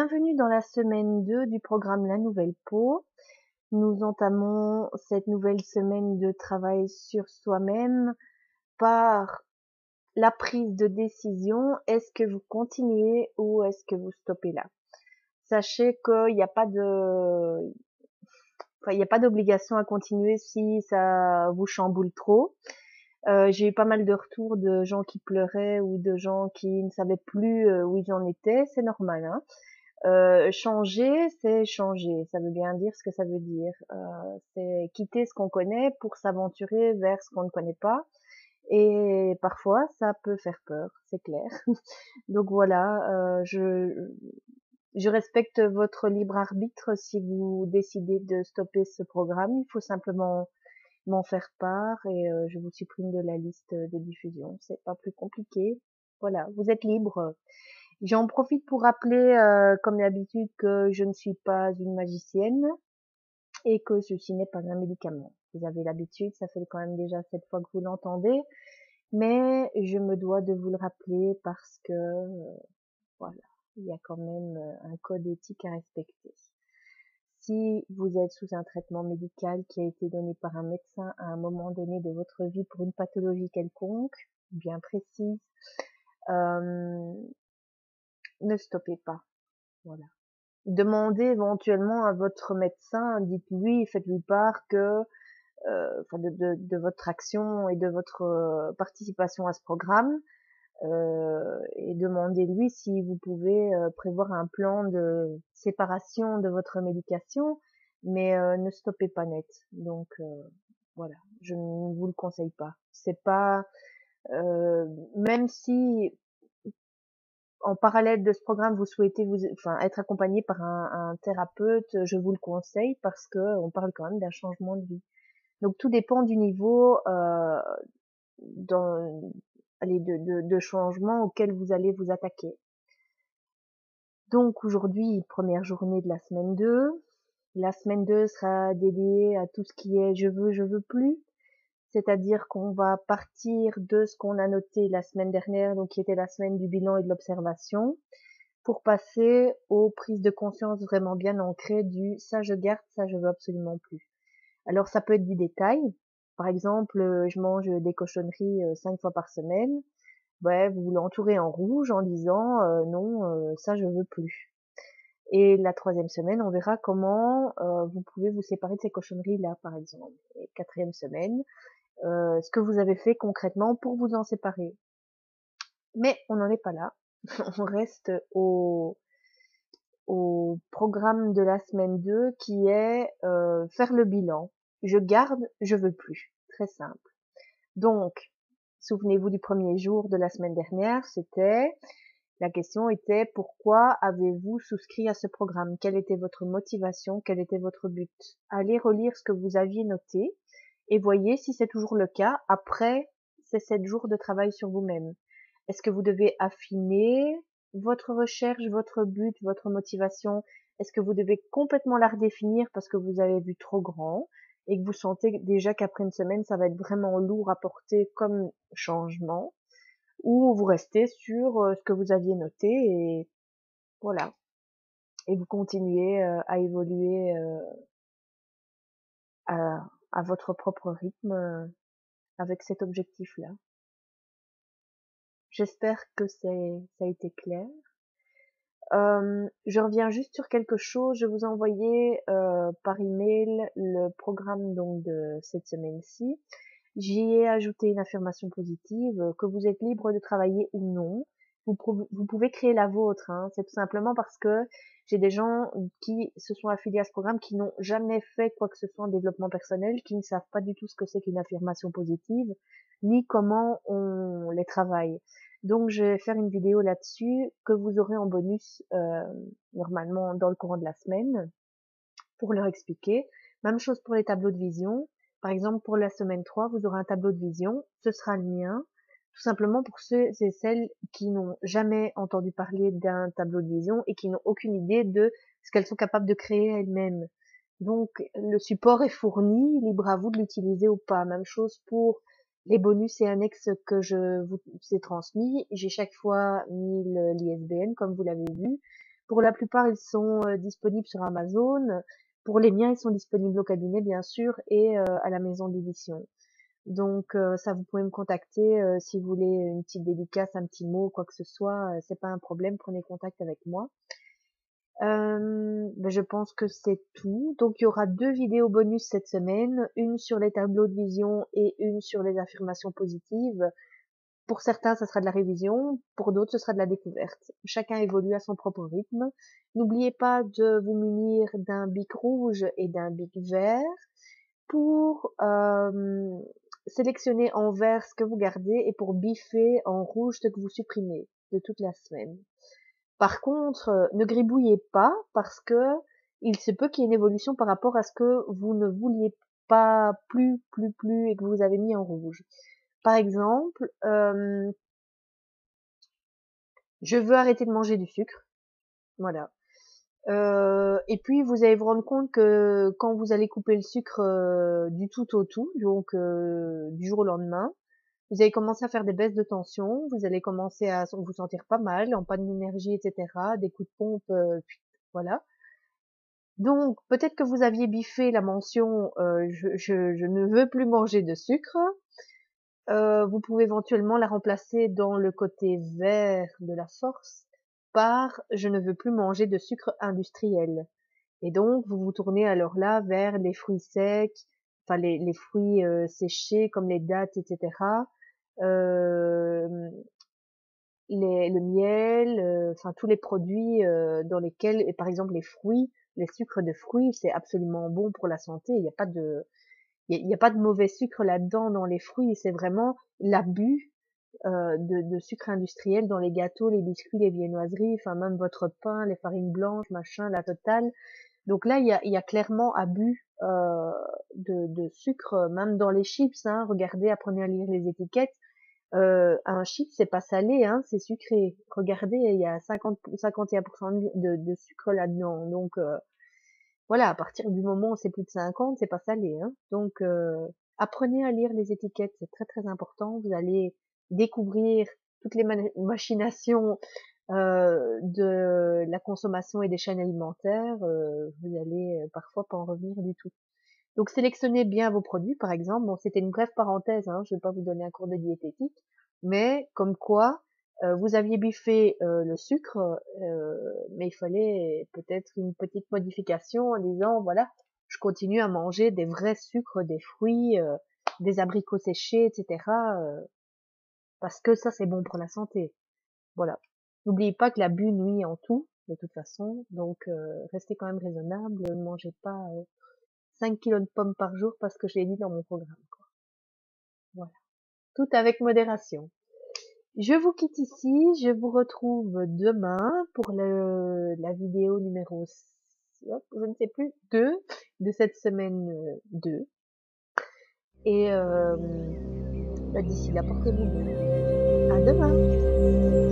Bienvenue dans la semaine 2 du programme La Nouvelle Peau. Nous entamons cette nouvelle semaine de travail sur soi-même par la prise de décision. Est-ce que vous continuez ou est-ce que vous stoppez là? Sachez qu'il n'y a pas d'obligation à continuer si ça vous chamboule trop. J'ai eu pas mal de retours de gens qui pleuraient ou de gens qui ne savaient plus où ils en étaient. C'est normal, hein. Changer, c'est changer. Ça veut bien dire ce que ça veut dire. C'est quitter ce qu'on connaît pour s'aventurer vers ce qu'on ne connaît pas. Et parfois, ça peut faire peur, c'est clair. Donc voilà, je respecte votre libre arbitre si vous décidez de stopper ce programme. Il faut simplement m'en faire part et je vous supprime de la liste de diffusion. C'est pas plus compliqué. Voilà, vous êtes libre. J'en profite pour rappeler, comme d'habitude, que je ne suis pas une magicienne et que ceci n'est pas un médicament. Vous avez l'habitude, ça fait quand même déjà 7 fois que vous l'entendez, mais je me dois de vous le rappeler parce que, voilà, il y a quand même un code éthique à respecter. Si vous êtes sous un traitement médical qui a été donné par un médecin à un moment donné de votre vie pour une pathologie quelconque, bien précise, ne stoppez pas. Voilà. Demandez éventuellement à votre médecin, dites-lui, faites-lui part que, de votre action et de votre participation à ce programme, et demandez-lui si vous pouvez prévoir un plan de séparation de votre médication, mais ne stoppez pas net. Donc voilà, je ne vous le conseille pas. C'est pas, même si en parallèle de ce programme, vous souhaitez être accompagné par un thérapeute, je vous le conseille parce que on parle quand même d'un changement de vie. Donc tout dépend du niveau dans, de changement auquel vous allez vous attaquer. Donc aujourd'hui, première journée de la semaine 2. La semaine 2 sera dédiée à tout ce qui est je veux plus. C'est-à-dire qu'on va partir de ce qu'on a noté la semaine dernière, donc qui était la semaine du bilan et de l'observation, pour passer aux prises de conscience vraiment bien ancrées du ça je garde, ça je veux absolument plus. Alors ça peut être du détail. Par exemple, je mange des cochonneries 5 fois par semaine. Ouais, vous l'entourez en rouge en disant non, ça je veux plus. Et la troisième semaine, on verra comment vous pouvez vous séparer de ces cochonneries-là, par exemple. Et quatrième semaine, ce que vous avez fait concrètement pour vous en séparer. Mais on n'en est pas là. On reste au programme de la semaine 2 qui est faire le bilan. Je garde, je veux plus. Très simple. Donc, souvenez-vous du premier jour de la semaine dernière, la question était pourquoi avez-vous souscrit à ce programme? Quelle était votre motivation? Quel était votre but? Allez relire ce que vous aviez noté et voyez si c'est toujours le cas après ces 7 jours de travail sur vous-même. Est-ce que vous devez affiner votre recherche, votre but, votre motivation? Est-ce que vous devez complètement la redéfinir parce que vous avez vu trop grand et que vous sentez déjà qu'après une semaine, ça va être vraiment lourd à porter comme changement? Ou vous restez sur ce que vous aviez noté et voilà. Et vous continuez à évoluer à, à votre propre rythme avec cet objectif-là. J'espère que ça a été clair. Je reviens juste sur quelque chose. Je vous ai envoyé par email le programme donc de cette semaine-ci. J'y ai ajouté une affirmation positive, que vous êtes libre de travailler ou non. Vous pouvez créer la vôtre, hein. C'est tout simplement parce que j'ai des gens qui se sont affiliés à ce programme qui n'ont jamais fait quoi que ce soit en développement personnel, qui ne savent pas du tout ce que c'est qu'une affirmation positive, ni comment on les travaille. Donc je vais faire une vidéo là-dessus que vous aurez en bonus normalement dans le courant de la semaine pour leur expliquer. Même chose pour les tableaux de vision. Par exemple, pour la semaine 3, vous aurez un tableau de vision. Ce sera le mien. Tout simplement pour ceux et celles qui n'ont jamais entendu parler d'un tableau de vision et qui n'ont aucune idée de ce qu'elles sont capables de créer elles-mêmes. Donc, le support est fourni, libre à vous de l'utiliser ou pas. Même chose pour les bonus et annexes que je vous ai transmis. J'ai chaque fois mis l'ISBN, comme vous l'avez vu. Pour la plupart, ils sont disponibles sur Amazon. Pour les miens, ils sont disponibles au cabinet, bien sûr, et à la maison d'édition. Donc ça, vous pouvez me contacter si vous voulez une petite dédicace, un petit mot, quoi que ce soit, c'est pas un problème, prenez contact avec moi. Je pense que c'est tout. Donc il y aura 2 vidéos bonus cette semaine, une sur les tableaux de vision et une sur les affirmations positives. Pour certains, ça sera de la révision, pour d'autres, ce sera de la découverte. Chacun évolue à son propre rythme. N'oubliez pas de vous munir d'un bic rouge et d'un bic vert pour sélectionner en vert ce que vous gardez et pour biffer en rouge ce que vous supprimez de toute la semaine. Par contre, ne gribouillez pas parce que il se peut qu'il y ait une évolution par rapport à ce que vous ne vouliez pas plus et que vous avez mis en rouge. Par exemple, je veux arrêter de manger du sucre. Voilà. Et puis vous allez vous rendre compte que quand vous allez couper le sucre du tout au tout, donc du jour au lendemain, vous allez commencer à faire des baisses de tension, vous allez commencer à vous sentir pas mal, en panne d'énergie, etc., des coups de pompe, voilà. Donc peut-être que vous aviez biffé la mention je ne veux plus manger de sucre. Vous pouvez éventuellement la remplacer dans le côté vert de la force par je ne veux plus manger de sucre industriel. Et donc, vous vous tournez alors là vers les fruits secs, enfin les fruits séchés comme les dattes, etc. Euh, le miel, enfin tous les produits dans lesquels, et par exemple les fruits, les sucres de fruits, c'est absolument bon pour la santé. Il n'y a pas de, il y a pas de mauvais sucre là-dedans dans les fruits. C'est vraiment l'abus de sucre industriel dans les gâteaux, les biscuits, les viennoiseries, enfin même votre pain, les farines blanches, machin, la totale. Donc là, il y a clairement abus de sucre, même dans les chips. Hein. Regardez, apprenez à lire les étiquettes. Un chip, c'est pas salé, hein, c'est sucré. Regardez, il y a 51% de sucre là-dedans. Donc voilà, à partir du moment où c'est plus de 50, c'est pas salé. Hein. Donc apprenez à lire les étiquettes, c'est très très important. Vous allez découvrir toutes les machinations de la consommation et des chaînes alimentaires, vous allez parfois pas en revenir du tout. Donc sélectionnez bien vos produits, par exemple. Bon, c'était une brève parenthèse, hein, je ne vais pas vous donner un cours de diététique, mais comme quoi vous aviez biffé le sucre, mais il fallait peut-être une petite modification en disant voilà, je continue à manger des vrais sucres, des fruits, des abricots séchés, etc. Parce que ça c'est bon pour la santé. Voilà. N'oubliez pas que l'abus nuit en tout, de toute façon. Donc, restez quand même raisonnable. Ne mangez pas 5 kilos de pommes par jour parce que je l'ai dit dans mon programme. Quoi. Voilà. Tout avec modération. Je vous quitte ici. Je vous retrouve demain pour la vidéo numéro, je ne sais plus, 2 de cette semaine 2. Et d'ici là, portez-vous bien. À demain.